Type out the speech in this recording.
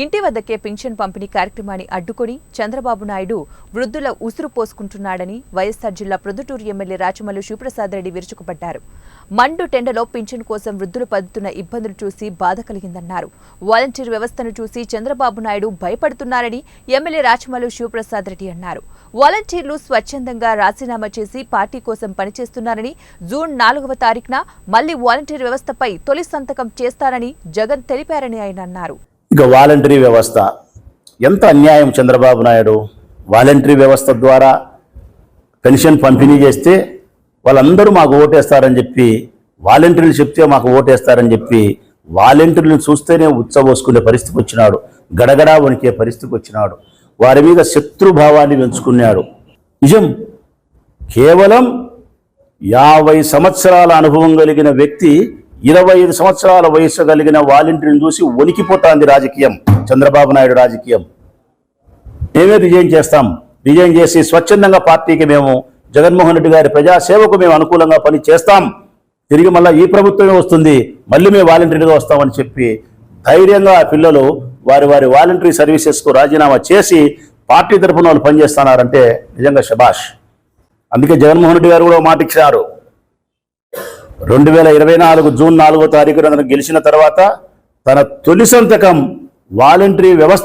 ఇంటి వద్దకే పింఛన్ పంపిణీ కార్యక్రమాన్ని అడ్డుకొని చంద్రబాబు నాయుడు వృద్ధుల ఉసురు పోసుకుంటున్నాడని వైఎస్సార్ జిల్లా ప్రొద్దుటూరు ఎమ్మెల్యే రాచమల్లు శివప్రసాద్ రెడ్డి విరుచుకుపడ్డారు. మండు టెండలో పింఛన్ కోసం వృద్ధులు పడుతున్న ఇబ్బందులు చూసి బాధ కలిగిందన్నారు. వాలంటీర్ వ్యవస్థను చూసి చంద్రబాబు నాయుడు భయపడుతున్నారని ఎమ్మెల్యే రాచమల్లు శివప్రసాద్ రెడ్డి అన్నారు. వాలంటీర్లు స్వచ్ఛందంగా రాజీనామా చేసి పార్టీ కోసం పనిచేస్తున్నారని, జూన్ 4వ తారీఖున మళ్లీ వాలంటీర్ వ్యవస్థపై తొలి సంతకం చేస్తారని జగన్ తెలిపారని ఆయన అన్నారు. ఇక వాలంటరీ వ్యవస్థ ఎంత అన్యాయం. చంద్రబాబు నాయుడు వాలంటరీ వ్యవస్థ ద్వారా పెన్షన్ పంపిణీ చేస్తే వాళ్ళందరూ మాకు ఓటేస్తారని చెప్పి, వాలంటీర్లు చెప్తే మాకు ఓటేస్తారని చెప్పి వాలంటీర్లను చూస్తేనే ఉచ్చబోసుకునే పరిస్థితికి వచ్చినాడు. గడగడా వణికే పరిస్థితికి వచ్చినాడు. వారి మీద శత్రుభావాన్ని పెంచుకున్నాడు. నిజం, కేవలం 50 సంవత్సరాల అనుభవం కలిగిన వ్యక్తి 25 సంవత్సరాల వయసు కలిగిన వాలంటీర్ని చూసి వణికిపోతాంది రాజకీయం, చంద్రబాబు నాయుడు రాజకీయం. మేమే రిజైన్ చేస్తాం, రిజైన్ చేసి స్వచ్ఛందంగా పార్టీకి మేము జగన్మోహన్ రెడ్డి గారి ప్రజాసేవకు మేము అనుకూలంగా పని చేస్తాం, తిరిగి మళ్ళీ ఈ ప్రభుత్వమే వస్తుంది, మళ్ళీ మేము వాలంటీర్గా వస్తామని చెప్పి ధైర్యంగా పిల్లలు వారి వాలంటరీ సర్వీసెస్కు రాజీనామా చేసి పార్టీ తరఫున వాళ్ళు పనిచేస్తున్నారంటే నిజంగా శభాష్. అందుకే జగన్మోహన్ రెడ్డి గారు కూడా మాట ఇచ్చారు. 2024 జూన్ 4వ తారీఖున గెలిచిన తర్వాత తన తొలి సంతకం వాలంటరీ వ్యవస్థ